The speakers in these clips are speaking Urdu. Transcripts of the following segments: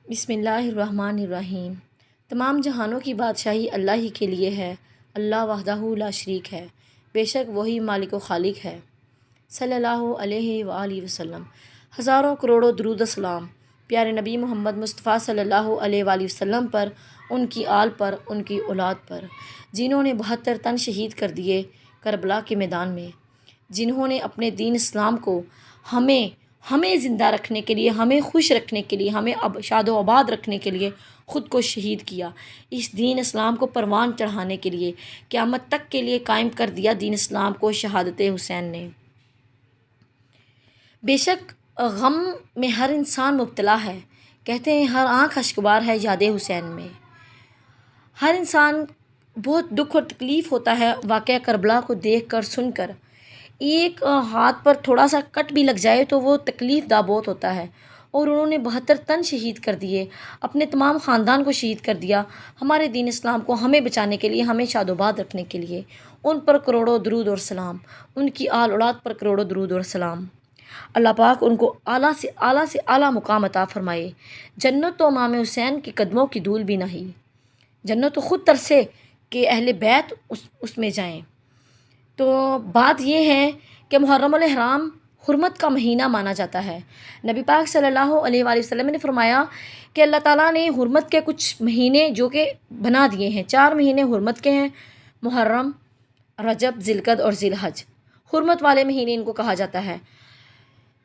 بسم اللہ الرحمن الرحیم۔ تمام جہانوں کی بادشاہی اللہ ہی کے لیے ہے۔ اللہ وحدہ لا شریک ہے، بے شک وہی مالک و خالق ہے۔ صلی اللہ علیہ وآلہ وسلم۔ ہزاروں کروڑوں درود و سلام پیارے نبی محمد مصطفیٰ صلی اللہ علیہ وآلہ وسلم پر، ان کی آل پر، ان کی اولاد پر، جنہوں نے 72 تن شہید کر دیے کربلا کے میدان میں، جنہوں نے اپنے دین اسلام کو ہمیں زندہ رکھنے کے لیے، ہمیں خوش رکھنے کے لیے، ہمیں شاد و آباد رکھنے کے لیے خود کو شہید کیا، اس دین اسلام کو پروان چڑھانے کے لیے، قیامت تک کے لیے قائم کر دیا دین اسلام کو شہادت حسین نے۔ بے شک غم میں ہر انسان مبتلا ہے، کہتے ہیں ہر آنکھ اشکبار ہے یاد حسین میں۔ ہر انسان بہت دکھ اور تکلیف ہوتا ہے واقعہ کربلا کو دیکھ کر، سن کر۔ ایک ہاتھ پر تھوڑا سا کٹ بھی لگ جائے تو وہ تکلیف دہ بہت ہوتا ہے، اور انہوں نے 72 تن شہید کر دیے، اپنے تمام خاندان کو شہید کر دیا ہمارے دین اسلام کو ہمیں بچانے کے لیے، ہمیں شاد و آباد رکھنے کے لیے۔ ان پر کروڑوں درود اور سلام، ان کی آل اولاد پر کروڑوں درود اور سلام۔ اللہ پاک ان کو اعلیٰ سے اعلیٰ مقام عطا فرمائے۔ جنت تو امام حسین کے قدموں کی دھول بھی نہیں، جنت تو خود ترسے کہ اہل بیت اس میں جائیں۔ تو بات یہ ہے کہ محرم الحرام حرمت کا مہینہ مانا جاتا ہے۔ نبی پاک صلی اللہ علیہ وآلہ وسلم نے فرمایا کہ اللہ تعالیٰ نے حرمت کے کچھ مہینے جو کہ بنا دیے ہیں، 4 مہینے حرمت کے ہیں، محرم، رجب، ذی القعدہ اور ذی الحج، حرمت والے مہینے ان کو کہا جاتا ہے۔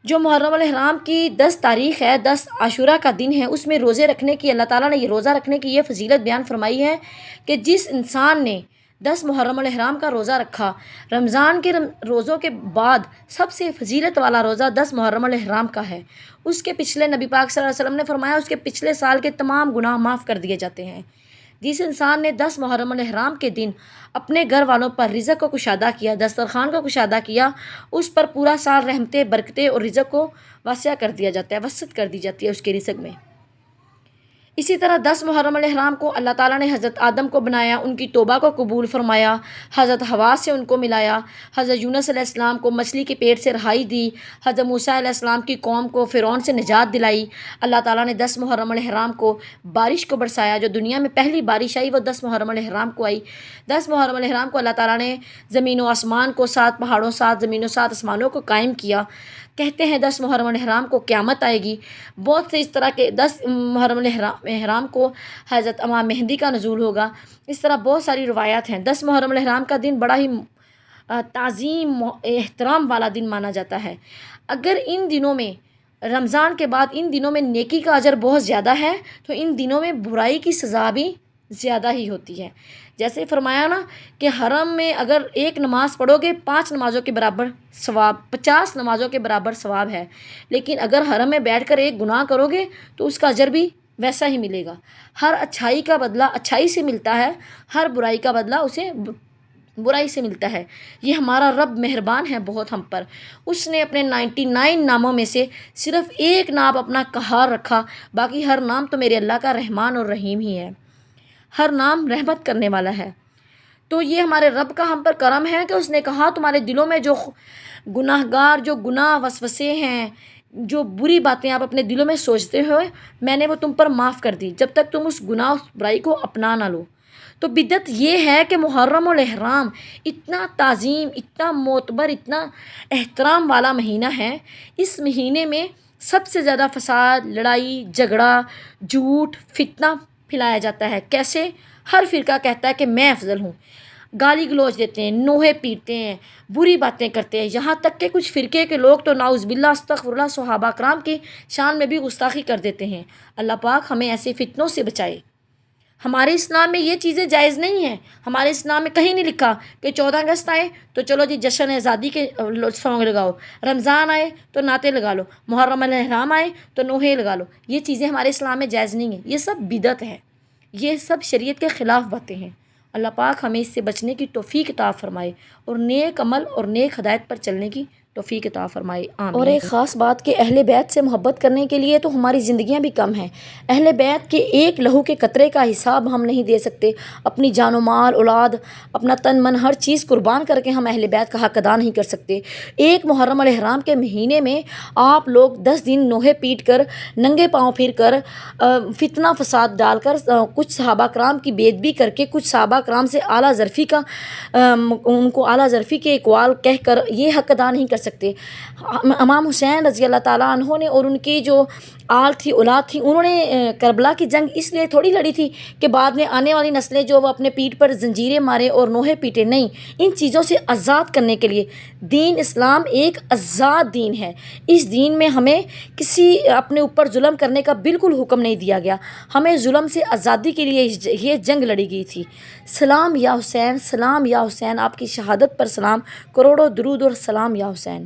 جو محرم الحرام کی 10 تاریخ ہے، 10 عاشورہ کا دن ہے، اس میں روزے رکھنے کی اللہ تعالیٰ نے یہ روزہ رکھنے کی یہ فضیلت بیان فرمائی ہے کہ جس انسان نے 10 محرم الحرام کا روزہ رکھا، رمضان کے روزوں کے بعد سب سے فضیلت والا روزہ 10 محرم الحرام کا ہے، اس کے پچھلے، نبی پاک صلی اللہ علیہ وسلم نے فرمایا، اس کے پچھلے سال کے تمام گناہ معاف کر دیے جاتے ہیں۔ جس انسان نے 10 محرم الحرام کے دن اپنے گھر والوں پر رزق کو کشادہ کیا، دسترخوان کو کشادہ کیا، اس پر پورا سال رحمتیں، برکتیں اور رزق کو واسع کر دیا جاتا ہے، وسعت کر دی جاتی ہے اس کے رزق میں۔ اسی طرح 10 محرم الحرام کو اللہ تعالیٰ نے حضرت آدم کو بنایا، ان کی توبہ کو قبول فرمایا، حضرت حوا سے ان کو ملایا، حضرت یونس علیہ السلام کو مچھلی کے پیٹ سے رہائی دی، حضرت موسیٰ علیہ السلام کی قوم کو فرعون سے نجات دلائی۔ اللہ تعالیٰ نے 10 محرم الحرام کو بارش کو برسایا، جو دنیا میں پہلی بارش آئی وہ 10 محرم الحرام کو آئی۔ 10 محرم الحرام کو اللہ تعالیٰ نے زمین و آسمان کو، 7 پہاڑوں، 7 زمینوں، 7 آسمانوں کو قائم کیا۔ کہتے ہیں 10 محرم الحرام کو قیامت آئے گی۔ بہت سے اس طرح کے 10 محرم الحرام کو حضرت امام مہدی کا نزول ہوگا۔ اس طرح بہت ساری روایات ہیں۔ 10 محرم الحرام کا دن بڑا ہی تعظیم احترام والا دن مانا جاتا ہے۔ اگر ان دنوں میں، رمضان کے بعد ان دنوں میں نیکی کا اجر بہت زیادہ ہے، تو ان دنوں میں برائی کی سزا بھی زیادہ ہی ہوتی ہے۔ جیسے فرمایا نا کہ حرم میں اگر 1 نماز پڑھو گے 5 نمازوں کے برابر ثواب، 50 نمازوں کے برابر ثواب ہے، لیکن اگر حرم میں بیٹھ کر 1 گناہ کرو گے تو اس کا اجر بھی ویسا ہی ملے گا۔ ہر اچھائی کا بدلہ اچھائی سے ملتا ہے، ہر برائی کا بدلہ اسے برائی سے ملتا ہے۔ یہ ہمارا رب مہربان ہے بہت ہم پر، اس نے اپنے 99 ناموں میں سے صرف 1 نام اپنا قہار رکھا، باقی ہر نام تو میرے اللہ کا رحمان اور رحیم ہی ہے، ہر نام رحمت کرنے والا ہے۔ تو یہ ہمارے رب کا ہم پر کرم ہے کہ اس نے کہا تمہارے دلوں میں جو گناہ گار، جو گناہ وسوسے ہیں، جو بری باتیں آپ اپنے دلوں میں سوچتے ہو، میں نے وہ تم پر معاف کر دی، جب تک تم اس گناہ، اس برائی کو اپنا نہ لو۔ تو بدعت یہ ہے کہ محرم الحرام اتنا تعظیم، اتنا معتبر، اتنا احترام والا مہینہ ہے، اس مہینے میں سب سے زیادہ فساد، لڑائی جھگڑا، جھوٹ، فتنہ پھیلایا جاتا ہے۔ کیسے؟ ہر فرقہ کہتا ہے کہ میں افضل ہوں، گالی گلوچ دیتے ہیں، نوحے پیٹتے ہیں، بری باتیں کرتے ہیں، یہاں تک کہ کچھ فرقے کے لوگ تو نعوذ باللہ استغفر اللہ صحابہ کرام کی شان میں بھی گستاخی کر دیتے ہیں۔ اللہ پاک ہمیں ایسے فتنوں سے بچائے۔ ہمارے اسلام میں یہ چیزیں جائز نہیں ہیں۔ ہمارے اسلام میں کہیں نہیں لکھا کہ 14 اگست آئے تو چلو جی جشن آزادی کے سانگ لگاؤ، رمضان آئے تو نعتیں لگا لو، محرم الحرام آئے تو نوحے لگا لو۔ یہ چیزیں ہمارے اسلام میں جائز نہیں ہیں، یہ سب بدعت ہے، یہ سب شریعت کے خلاف باتیں ہیں۔ اللہ پاک ہمیں اس سے بچنے کی توفیق عطا فرمائے اور نیک عمل اور نیک ہدایت پر چلنے کی توفیق عطا فرمائے، آمین۔ اور ایک خاص بات کہ اہل بیت سے محبت کرنے کے لیے تو ہماری زندگیاں بھی کم ہیں۔ اہل بیت کے ایک لہو کے قطرے کا حساب ہم نہیں دے سکتے، اپنی جان و مال، اولاد، اپنا تن من، ہر چیز قربان کر کے ہم اہل بیت کا حق ادا نہیں کر سکتے۔ ایک محرم الاحرام کے مہینے میں آپ لوگ 10 دن نوحے پیٹ کر، ننگے پاؤں پھر کر، فتنہ فساد ڈال کر، کچھ صحابہ کرام کی بے ادبی کر کے، کچھ صحابہ کرام سے اعلیٰ ظرفی کا ان کو اعلیٰ ظرفی کے اقوال کہہ کر یہ حق ادا نہیں کر سکتے۔ امام حسین رضی اللہ تعالیٰ عنہ نے اور ان کی جو آل تھی، اولاد تھی، انہوں نے کربلا کی جنگ اس لیے تھوڑی لڑی تھی کہ بعد میں آنے والی نسلیں جو وہ اپنے پیٹھ پر زنجیریں مارے اور نوحے پیٹے، نہیں، ان چیزوں سے آزاد کرنے کے لیے۔ دین اسلام ایک آزاد دین ہے، اس دین میں ہمیں کسی اپنے اوپر ظلم کرنے کا بالکل حکم نہیں دیا گیا، ہمیں ظلم سے آزادی کے لیے یہ جنگ لڑی گئی تھی۔ سلام یا حسین، سلام یا حسین، آپ کی شہادت پر سلام، کروڑوں درود اور سلام یا حسین۔